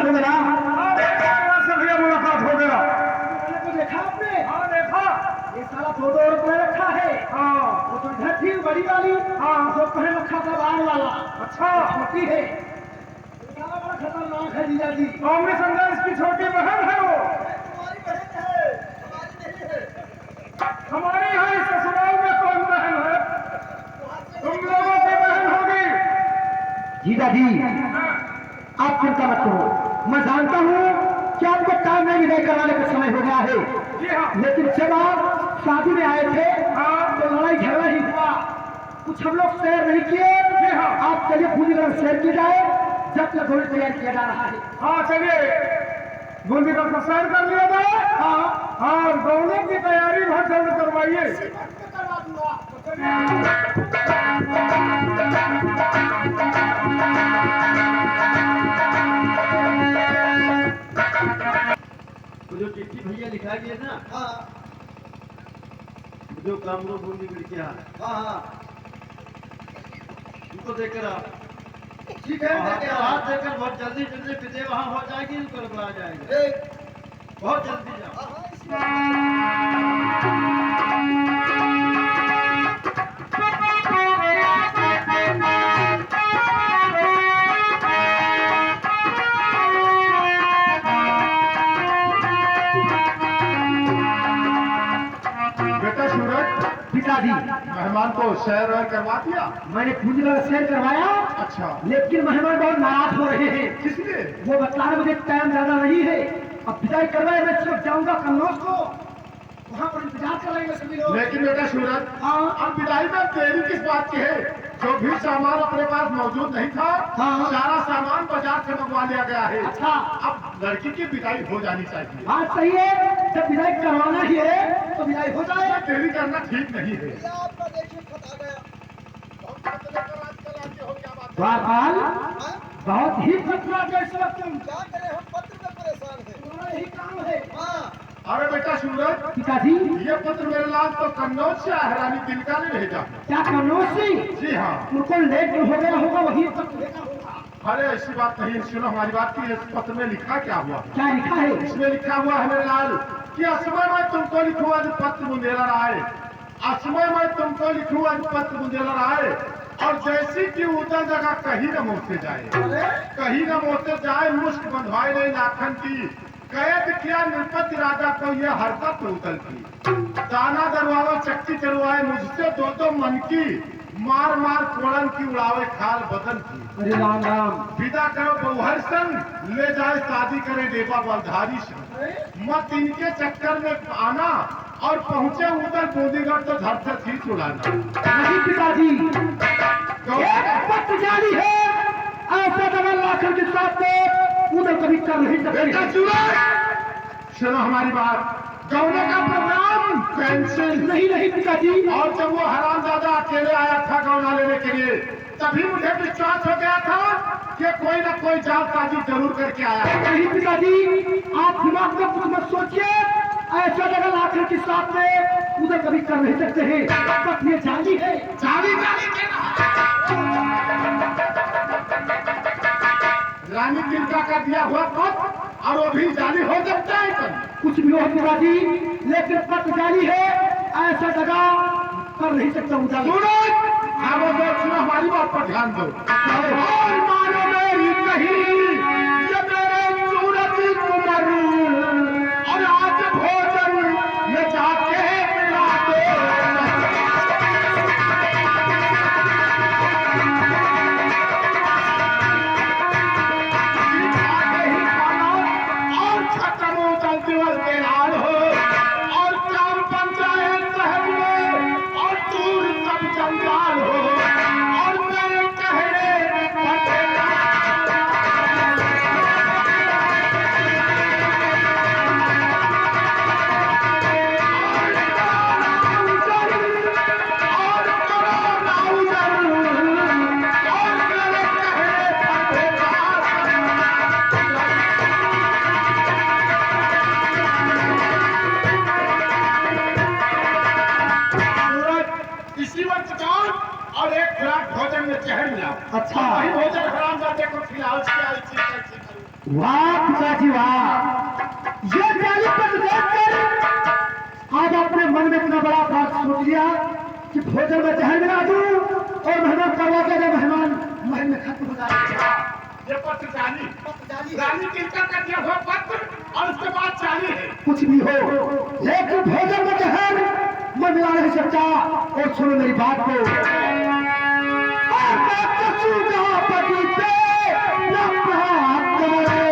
हो गया। से भैया मुलाकात हो गया। तो देखा आपने? हाँ देखा। ये साला 2-2 रुपए रखा है। हाँ वो तो इधर थी बड़ी वाली। हाँ जो पहले रखा था बाल वाला। अच्छा छोटी है। ये साला बड़ा खतरनाक है जीजा जी। हमने समझा इसकी छोटी बहन है वो। तुम्हारी बहन है, हमारी नहीं है। हमारी है इस ससुराल में कौन बहन है? तुम लोगों की बहन होगी। जीजा जी आप चिंता मत करो। मैं जानता हूँ कि आपको काम में विदाई करवाने का समय हो गया है, जी हाँ लेकिन जब आप शादी में आए थे हाँ तो लड़ाई झगड़ा ही हुआ। कुछ हम लोग शेयर नहीं किए। जी हाँ आप चलिए पूरी तरह शेयर की जाए जब तक घोड़े तैयार किया जा रहा है। हाँ चलिए बूंदी का प्रसार कर लिया जाए। हाँ हाँ दोनों की तैयारी बहुत जल्द करवाइए। करवा दूंगा। जो चिट्ठी भैया लिखा गया ना, जो कामरो बूंदी बिड़किया उनको देकर आप ठीक है हाथ देकर बहुत जल्दी जल्दी विजय वहाँ हो जाएगी, उनको आ जाएगा बहुत जल्दी जाओ। बेटा सूरज पिताजी मेहमान को सैर वैर करवा दिया। मैंने पूरी तरह शेयर करवाया, अच्छा लेकिन मेहमान बहुत नाराज हो रहे हैं। किसलिए? वो बता रहे मुझे टाइम ज्यादा नहीं है। अब विदाई करवाए मैं सिर्फ जाऊंगा कन्नौज को, वहाँ पर इंतजार कर लेंगे सभी लोग। लेकिन बेटा सूरज हाँ अब विदाई में देरी किस बात की है? जो भी सामान अपने पास मौजूद नहीं था हाँ। सारा सामान बाजार से मंगवा लिया गया है। अच्छा अब लड़की की विदाई हो जानी चाहिए। बात सही है, जब विदाई करवाना ही है तो विदाई हो जाए। देरी करना ठीक नहीं है। बाल बहुत ही पतला जैसे तुम क्या करें, हम पत्र में परेशान हैं। तुम्हारा यही काम है। हाँ, अरे बेटा सूरज पिताजी ये पत्र मेरे लाल तो कन्नौज से रानी तिलका ने भेजा है। क्या कन्नौज से? जी हाँ। उनको लेट हो गया होगा, वही पत्र लेना होगा। अरे ऐसी बात नहीं, सुनो हमारी बात की। इस पत्र में लिखा क्या हुआ? क्या लिखा है? इसमें लिखा हुआ है मेरे लाल कि असमय मैं तुमको लिखूं आज पत्र बुंदेलर आए। असमय मैं तुमको लिखूं आज पत्र बुंदेलर आए, और जैसी कि ऊंचा जगह कहीं न मोहते जाए, कहीं न मोहते जाए। मुश्क बंधवाए नहीं लाखन की, कैद किया नृपति राजा को ये हरकत उतल की। दाना दरवावा चक्की चलवाए मुझसे दो मन की, मार मार कोड़न की उड़ावे खाल बदन की। अरे राम राम। विदा करो बहुहर संग, ले जाए शादी करे देवा बलधारी संग। मत इनके चक्कर में आना, और पहुंचे उधर बूंदीगढ़ तो धर से खींच उड़ाना। नहीं पिताजी, एक पत्र जारी है, ऐसा डबल लाखन के साथ में उधर कभी कर नहीं बेटा सकते। सूरज सुनो हमारी बात। गौने का प्रोग्राम कैंसिल। नहीं नहीं पिताजी, और जब वो हरामजादा अकेले आया था गौना लेने के लिए, तभी मुझे विश्वास हो गया था कि कोई ना कोई जालसाजी जरूर करके आया है। नहीं पिताजी, आप दिमाग में कुछ मत सोचिए। ऐसा डबल लाखन के साथ में उधर कभी कर नहीं सकते हैं। बस ये जाली है। जाली जाली रानी तिलका का दिया हुआ पत्र, और वो भी जाली हो सकता है कभी? कुछ भी हो पिताजी, लेकिन पत्र जाली है, ऐसा जगह कर नहीं सकता उधर। सूरज अब वो सुनो हमारी बात पर ध्यान दो। और मानो मेरी कही ये मेरे सूरज कुमार, और आज भोजन में जाके मिला दो। और खत्म चलती वलते लाल हो, और काम पंचायत शहर में, और दूर सब जंजाल हो, और मेरे कहने पटे वाह पिताजी वाह, ये जाली पर देखकर आज आपने मन में इतना बड़ा बात सोच लिया कि भोजन में जहर मिला दूं और मेहमान करवा के जब मेहमान महल में खत्म हो जाए। ये पत्र जाली जाली रानी तिलका का दिया हुआ पत्र और उसके बाद जाली है। कुछ भी हो लेकिन भोजन में जहर मैं मिला नहीं सकता। और सुनो मेरी बात को, और मैं कसूगा पति पे न प्राप्त करे।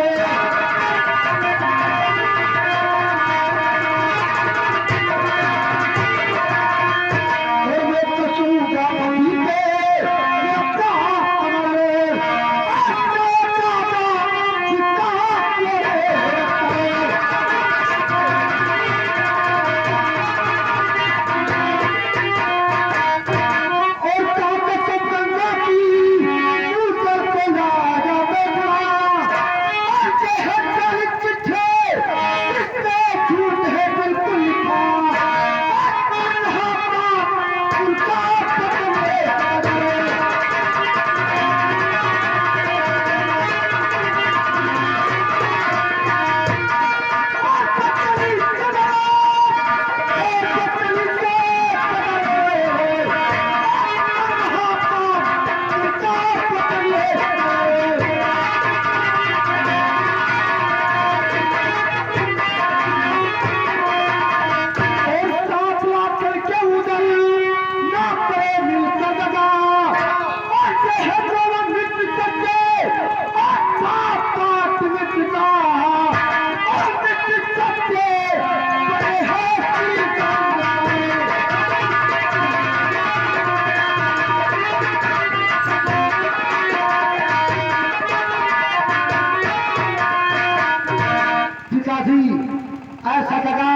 ऐसा जगह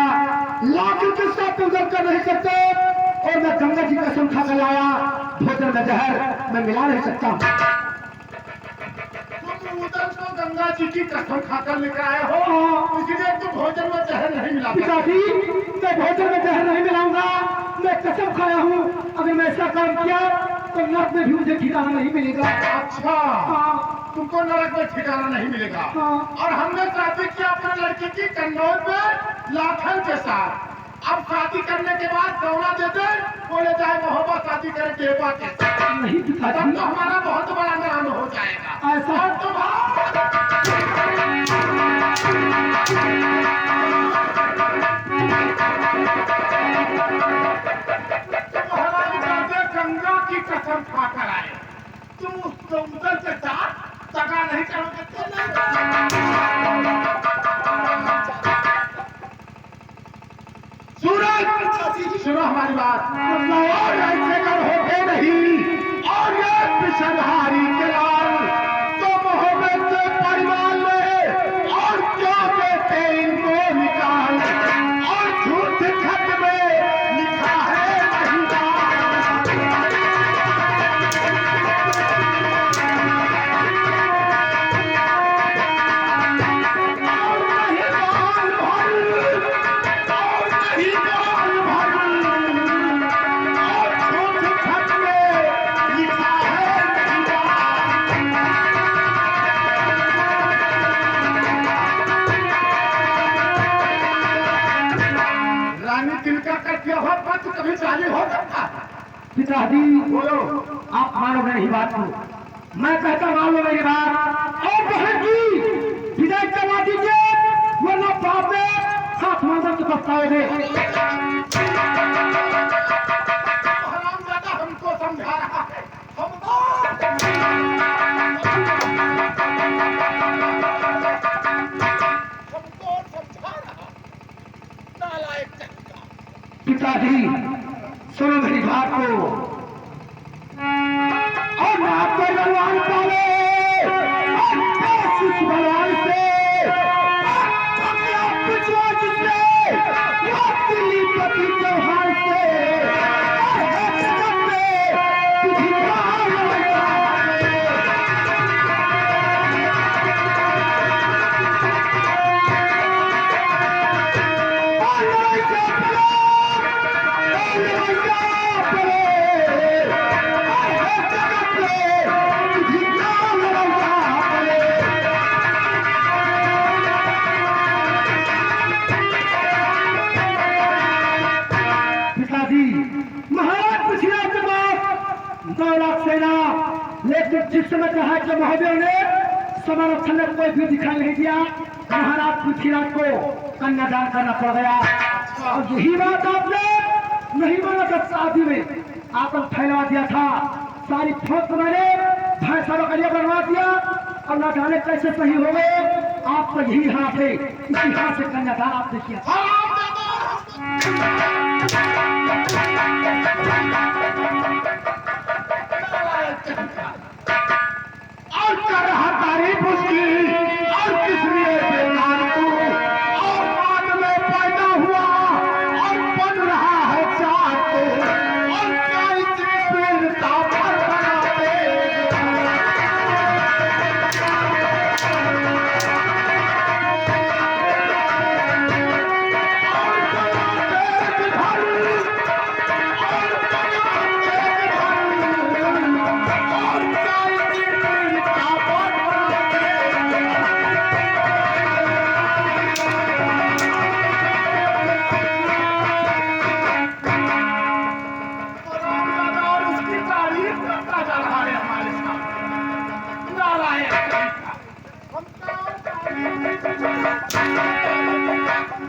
लाखों के साथ गुजर कर नहीं सकते। और मैं गंगा जी कसम खाकर लाया, भोजन में जहर मैं मिला नहीं सकता। तुम उधर को गंगा जी की कसम खाकर लेकर आए हो, इसलिए तुम भोजन में जहर नहीं मिला। पिताजी मैं भोजन में जहर नहीं मिलाऊंगा, मैं कसम खाया हूँ। अगर मैं ऐसा काम किया तो नर्क में भी मुझे ठिकाना नहीं मिलेगा। अच्छा तुमको नरक में ठिकाना नहीं मिलेगा। और हमने शादी किया अपने लड़की की कन्नौज में लाखन के साथ। अब शादी करने के बाद गौना दे दे, बोले जाए मोहब्बत शादी करे देवा के साथ। नहीं तब पिताजी, तो हमारा बहुत बड़ा नाम हो जाएगा। ऐसा और तुम्हारी बातें गंगा की कसम खाकर आए, तुम उस उधर के साथ दगा नहीं करोगे तो नहीं। सूरज सुनो हमारी बात, मतलब और ऐसे कर होते नहीं। और ये पिछड़हारी के लाल तो मोहब्बत से परिवार ले और जो देते इनको निकाल। और झूठ खत में लिखा है नहीं तिलका का दिया हुआ पत्र कभी जाली हो सकता है? पिताजी बोलो। आप मानोगे नहीं बात को, मैं कहता मान लो मेरी बात। और बहन जी विदाई करवा दीजिए, वरना बाद में साथ मंदिर के पछताओगे। हरामजादा हमको समझा रहा है। हमको समझा रहा नालायक चक्का। पिताजी सुनो मेरी बात को, और मैं आपको भगवान पाले आशीष भगवान से पिछवा जिसने राजा महोदय ने समारक्षण में कोई भी दिखाई नहीं दिया। महाराज पृथ्वीराज को कन्यादान करना पड़ गया। और यही बात आपने नहीं माना था, शादी में आतंक फैला दिया था। सारी फौज मैंने भैंसा बकरिया बनवा दिया और न जाने कैसे सही हो गए। आप तो यही हाथ है, इसी हाथ से कन्यादान आपने किया। और कर रहा तारीफ उसकी, और किस लिए बेकार तू, और बाद में पैदा हुआ और बन रहा है चाट, और कैसी पीड़िता पर बनाते।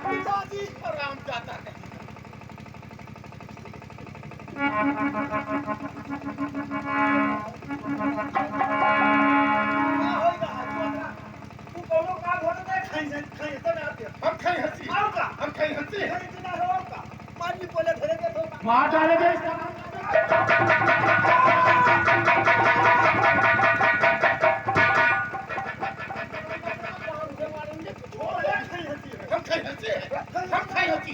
पिताजी राम जाता है। क्या होएगा तू कोनो काम होने दे, खाई तो ना आते हम खाई हंसी, आओगा हम खाई हंसी खाई तो ना होगा मानी बोले धरे के तो मार डालेंगे। हम खाई हंसी, हम खाई हंसी।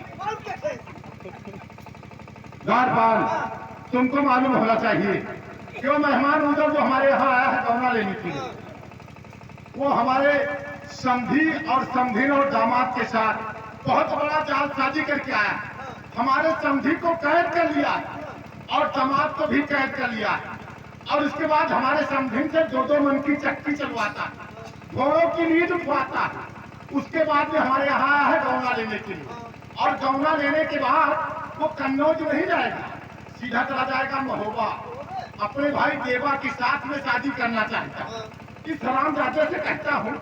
द्वारपाल, तुमको मालूम होना चाहिए क्यों मेहमान उधर जो हमारे यहाँ आया है गौना लेने के लिए, वो हमारे समधी और समधीन और दामाद के साथ बहुत बड़ा जालसाजी करके आया। हमारे समधी को कैद कर लिया और दामाद को भी कैद कर लिया, और उसके बाद हमारे समधी से 2-2 मन की चक्की चलवाता, घोड़ों की नींद उठवाता। उसके बाद में हमारे यहाँ आया है गौना लेने के लिए, और गौना लेने के बाद वो कन्नौज नहीं जाएगा, सीधा चला जाएगा महोबा। अपने भाई देवा के साथ में शादी करना चाहता है। इस हरामजादे से कहता हूँ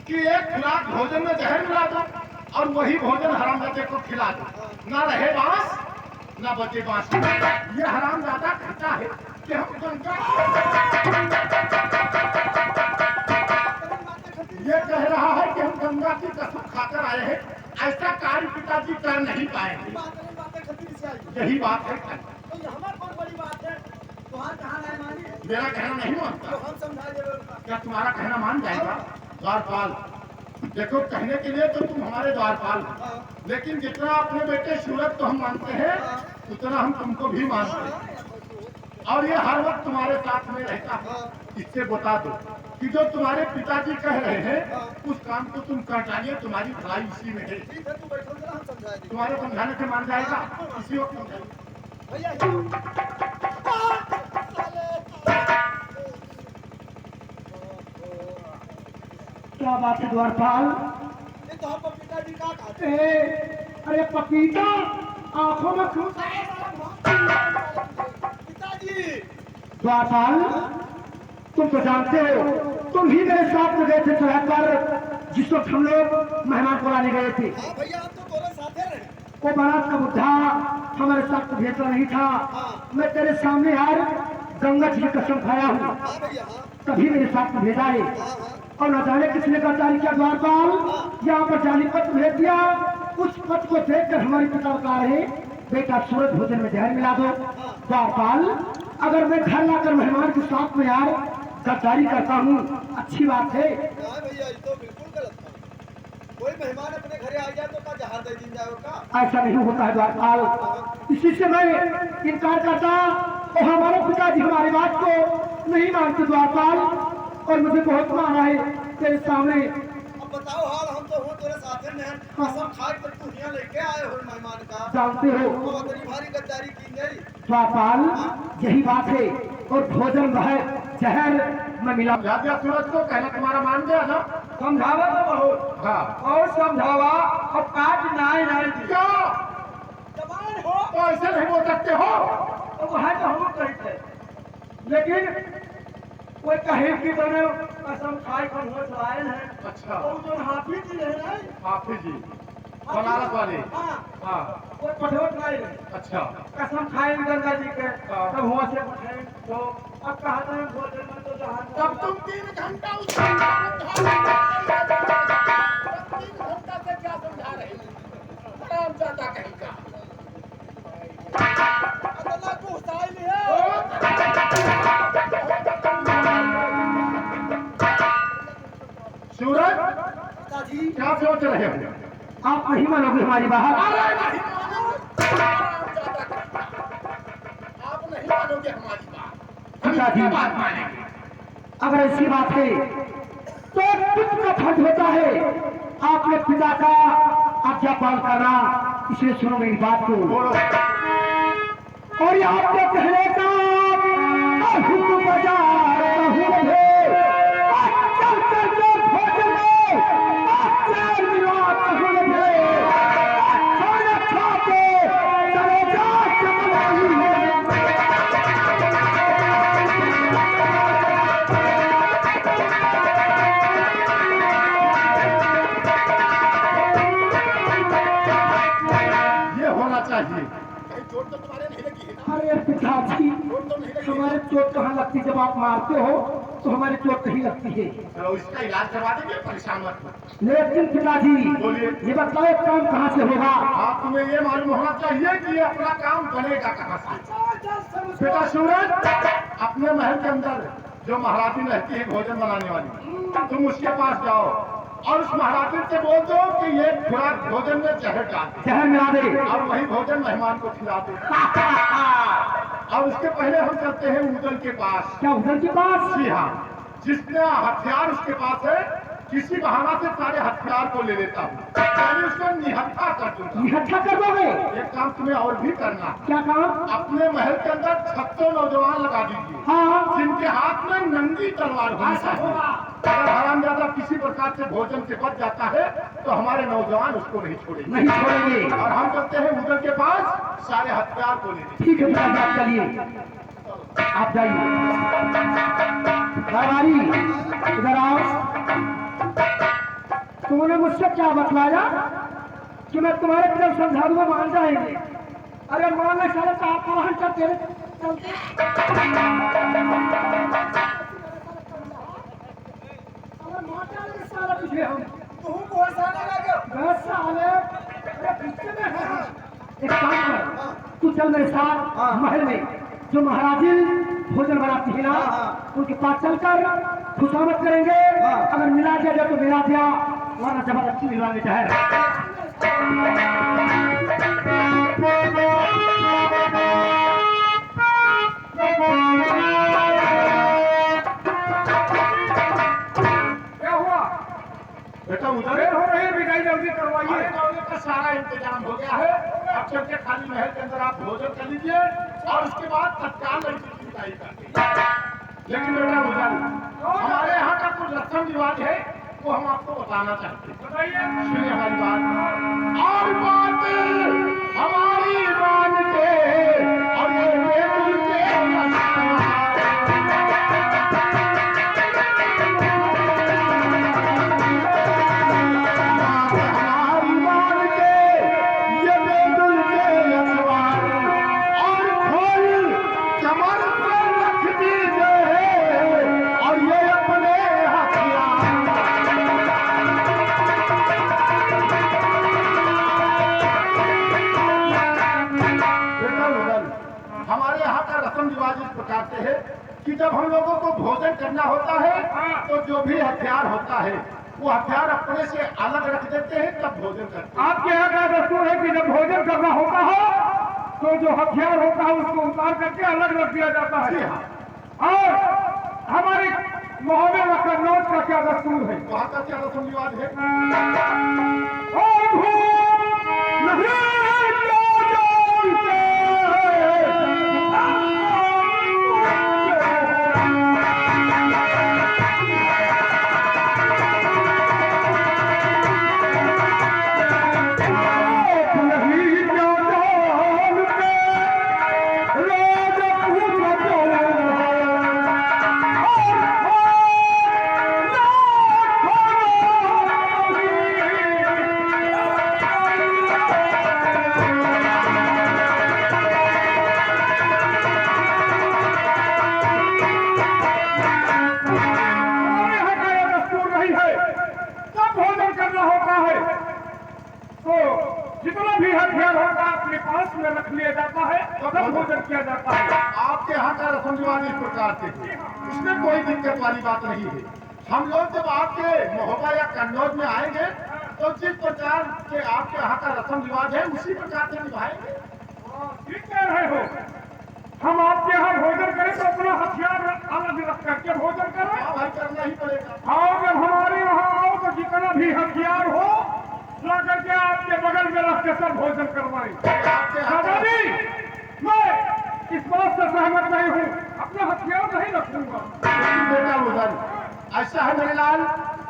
कि एक खुराक भोजन में जहर मिला दो और वही भोजन हरामजादे को खिला दो, ना रहे बांस ना बचे बांस। ये हरामजादा कहता है कि हम गंगा, ये कह रहा है कि हम गंगा की कसम खाकर आए हैं। ऐसा कार्य पिताजी कर नहीं पाएंगे। यही बात है। तो हमारे बहुत बड़ी बात है। तुम्हारा कहाँ है मानी? मेरा कहना नहीं मानता, तो हम समझा देंगे उसका। क्या तुम्हारा कहना मान जाएगा? द्वारपाल, देखो कहने के लिए तो तुम हमारे द्वारपाल हो, लेकिन जितना अपने बेटे सूरज को हम मानते हैं उतना हम तुमको भी मानते हैं, और ये हर वक्त तुम्हारे साथ में रहता है। इससे बता दो कि जो तुम्हारे पिताजी कह रहे हैं उस काम को तुम कर डालिए, तुम्हारी भलाई इसी में है। ठीक है, तू बैठो जरा, हम समझा देंगे। तुम्हारे समझाने से मान जाएगा, इसी वक्त समझाइए। भैया क्या बात है द्वारपाल? ये तो हम पिताजी का कहते अरे पपीता आंखों में क्यों? पिताजी द्वारपाल, तुम तो जानते हो, तुम ही मेरे साथ में गए थे चढ़ाई पर जिस वक्त हम लोग मेहमान को लाने गए थे। हाँ भैया, हम तो दोनों साथे रहे। वो बारात का बुद्धा हमारे साथ भेजा नहीं था। मैं तेरे सामने यार गंगा जी की कसम खाया हूँ, हाँ भैया, हाँ तभी मेरे साथ में भेजा है। और न जाने किसने गद्दारी किया द्वारपाल, यहाँ पर जाली पत्र भेज दिया। उस पत्र को देखकर हमारे पिता बता रहे, बेटा सूरज भोजन में जहर मिला दो। द्वारपाल, अगर मैं घर लाकर मेहमान के साथ में यार गद्दारी करता हूँ, अच्छी बात है? हाँ भैया, ये तो बिल्कुल गलत है। कोई मेहमान अपने घरे आ जाए तो का जहर दे दी जाए का? ऐसा नहीं होता है द्वारपाल, इसी से मैं इनकार करता और हमारे पिताजी हमारी बात को नहीं मानते द्वारपाल, और मुझे बहुत मारा है तेरे सामने। अब बताओ हाल, हम तो हो तेरे साथे में कसम खा कर तू यहाँ लेके आए हो मेहमान का। जानते हो तो इतनी भारी गद्दारी की गई। द्वारपाल, यही बात है। और भोजन वह जहर में मिला। राजा सूरज को कहना तुम्हारा मान गया ना? समझावा तो बहुत हाँ। और समझावा और काट नाय क्या जवान हो तो ऐसे नहीं बोल सकते हो? तो वह तो हम कहते, लेकिन कोई कहे कि दोनों कसम खाए कौन हो आए हैं। अच्छा तो जो हाफिज जी है हाफिज जी बनारस वाले हाँ हाँ कोई पठोट नहीं है। अच्छा कसम खाए गंगा जी के हाँ। तब हुआ से पठाए तो अब कहते हैं भोजन में तो जहाँ तब तुम 3 घंटा उसको तब 3 घंटा से क्या समझा रहे हो आराम ज्यादा कहीं का अल्लाह को उतार लिया सूरज दादी क्या सोच रहे हो आप नहीं मानोगे हमारी बात। अरे नहीं मानोगे आराम ज्यादा कहीं का आप नहीं मानोगे हमारी बात हम अच्छा जी। इसकी बात मानेंगे अगर ऐसी बात है तो पुत्र का फर्ज होता है आपने पिता का आज्ञा पालन करना। इसलिए सुनो मेरी बात को। बोलो और ये आपके कहने का हुक्म बजा रहूं है। चल चल चल भोजन में चल मिला रहूं है। खाना खा के चले जा चमलाई में। ये होना चाहिए कहीं चोट तो तुम्हारे नहीं लगी है ना अरे पिताजी चोट तो नहीं लगी हमारे चोट कहाँ लगती जब आप मारते हो तो हमारी चोट नहीं लगती है। चलो इसका इलाज करवा देंगे परेशान मत हो लेकिन पिताजी बोलिए। ये बताओ काम कहाँ से होगा। आप तुम्हें ये मालूम होना चाहिए कि ये अपना काम बनेगा कहाँ से बेटा सूरज अपने महल के अंदर जो महारानी रहती है भोजन बनाने वाली तुम उसके पास जाओ और उस महारानी से बोल दो कि ये खुराक भोजन में जहर डाल दे शहर में आ दे। और वही भोजन मेहमान को खिला दे और उसके पहले हम चलते हैं उदल के पास क्या उधर के पास। जी हाँ जिसने हथियार उसके पास है किसी बहाना से सारे हथियार को ले लेता हूँ यानी उसको निहत्था कर दूंगा इकट्ठा कर दोगे। एक काम तुम्हें और भी करना है क्या काम। अपने महल के अंदर 36 नौजवान लगा दीजिए हाँ जिनके हाथ में नंगी तलवार होनी चाहिए अगर हरामजादा किसी प्रकार से भोजन से बच जाता है तो हमारे नौजवान उसको नहीं छोड़ेंगे नहीं छोड़ेंगे। और हम चलते हैं उधर के पास सारे हथियार को लेने ठीक है पिताजी आप चलिए आप जाइए। हमारी इधर आओ। तुमने मुझसे क्या बतलाया कि मैं तुम्हारे तरफ समझा दूंगा मान जाएंगे। अरे मान ले साले तो आप वहां चलते सारा पीछे हम तू कौन सा लगा बस साले अरे पीछे में है। एक काम कर तू चल मेरे साथ महल में जो महाराजी भोजन बनाती है ना उनके पास चलकर खुशामद करेंगे। अगर मिला दिया तो मिला दिया वरना जबरदस्ती मिलवाने चाहे। क्या हुआ बेटा उधर हो रही है बिगाई जल्दी करवाइए का सारा इंतजाम हो गया है अब चल के खाली महल के अंदर आप भोजन कर लीजिए और उसके बाद तत्काल लड़की की विदाई कर दीजिए लेकिन बेटा उधर हमारे यहाँ का कुछ रस्म रिवाज है वो हम आपको बताना चाहते हैं बताइए सुनिए हमारी बात और बात हमारी मान के और ये बेकुल के हमारी मान के ये बेकुल के अखबार और खोल कमर पर रख दीजिए और ये अपने हथियार बेटा उधर हमारे यहाँ का रस्म रिवाज इस प्रकार से है कि जब हम लोगों को भोजन करना होता है तो जो भी हथियार होता है वो हथियार अपने से अलग रख देते हैं तब भोजन करते हैं आपके यहाँ का दस्तूर है कि जब भोजन करना होता हो तो जो हथियार होता है उसको उतार करके अलग रख दिया जाता जी है। हाँ और हमारे मोहम्मद व कन्नौज का क्या दस्तूर है। वहाँ का क्या रस्म रिवाज है और भूख नहीं जितना भी हथियार होगा अपने पास में रख लिया जाता है, तब भोजन किया जाता है। आपके यहाँ का रस्म रिवाज इस प्रकार से थे, इसमें कोई दिक्कत वाली बात नहीं है। हम लोग जब आपके महोबा या कन्नौज में आएंगे तो जिस प्रकार के आपके यहाँ का रस्म रिवाज है उसी प्रकार से निभाएंगे। ठीक कह रहे हो। हम आपके यहाँ भोजन करें तो अपना हथियार अलग रख करके भोजन करें। हाँ भाई, करना ही पड़ेगा। और जब हमारे यहाँ आओ तो जितना भी हथियार हो ला करके आपके बगल में रख के सब भोजन करवाएं। आपके यहाँ का- दादाजी, मैं इस बात से सहमत नहीं हूँ, अपना हथियार नहीं रखूंगा। लेकिन बेटा उधर ऐसा है मेरे लाल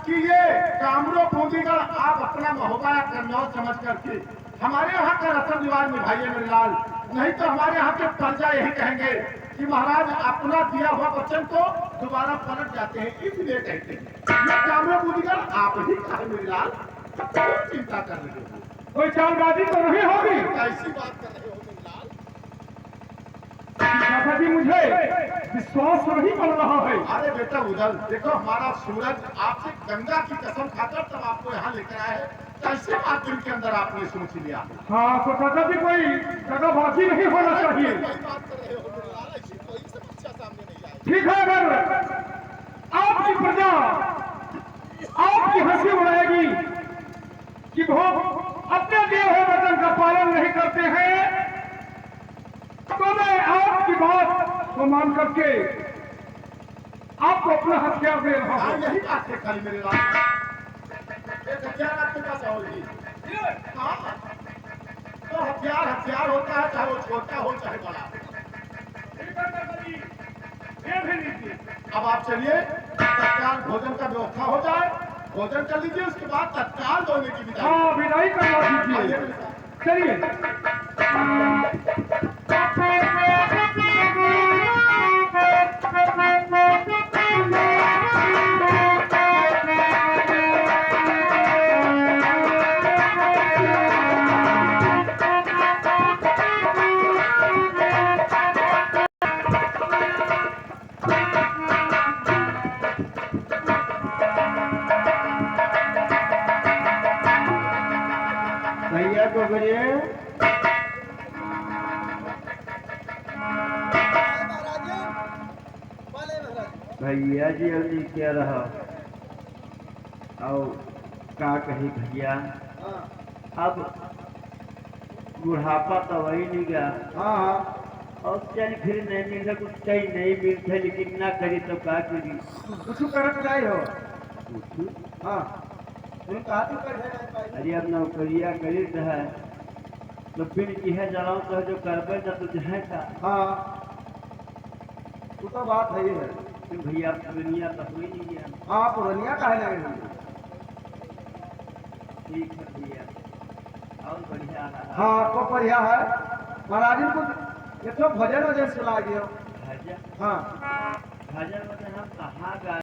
कि ये कामरो बूंदीगढ़ आप अपना महोबा या कन्नौज समझ करके हमारे यहाँ का रस्म रिवाज निभाइए मेरे लाल, नहीं तो हमारे यहाँ के प्रजा यही कहेंगे कि महाराज अपना दिया हुआ वचन को दोबारा पलट जाते हैं, इसलिए कहते हैं ये कामरो बूंदीगढ़ आप ही का है मेरे लाल। क्यों चिंता कर रहे हो? कोई चालबाजी तो नहीं होगी। कैसी बात कर रहे हो मेरे लाल? दादाजी, मुझे विश्वास नहीं पड़ रहा है। अरे बेटा उधर देखो, हमारा सूरज आपसे गंगा की कसम खाकर तब आपको यहाँ लेकर आया है, कैसे बात दिल के अंदर आपने सोच लिया? हाँ तो दादाजी, कोई दगाबाजी नहीं होना चाहिए। बात कर रहे हो मेरे लाल, ऐसी कोई समस्या सामने नहीं आई। ठीक है, अगर आपकी प्रजा आपकी हंसी उड़ाएगी कि वो अपने दिए हुए वचन का पालन नहीं करते हैं, तो मैं आपकी बात को मान करके आपको अपना हथियार दे रहा हाँ, हूँ। यही बात है खाली मेरे लाल। एक हथियार आपके पास होगी। हाँ, तो हथियार हथियार होता है, चाहे वो छोटा हो चाहे बड़ा। ये भी लीजिए। अब आप चलिए, तत्काल भोजन का व्यवस्था हो जाए, भोजन कर लीजिए, उसके बाद तत्काल दोने की विदाई। हाँ, विदाई करवा आइए दीजिए। मेरे साथ। चलिए। भैया को करिए। महाराज जी, बोले महाराज। भैया जी अभी क्या रहा और का कही भैया, हाँ अब बुढ़ापा तो वही नहीं गया हाँ हाँ, और चल फिर नहीं मिलता, कुछ कहीं नहीं मिलता, लेकिन ना करी तो का करी। कुछ करत नहीं हो। कुछ हाँ, तुम कहा तू कर है नहीं पाई। अरे अब नौकरिया करी है तो फिर यह जलाऊं तो जो करबे ना तो जहाँ का हाँ, तू तो बात है ही है। तो भैया दुनिया तो हुई नहीं गया। हाँ, पुरनिया काहे लगे हुई? ठीक है भैया, और बढ़िया है। हाँ, को बढ़िया है। महाराज जी को एक तो भजन वजन सुना दियो। भजन हाँ, भजन में हम कहाँ गा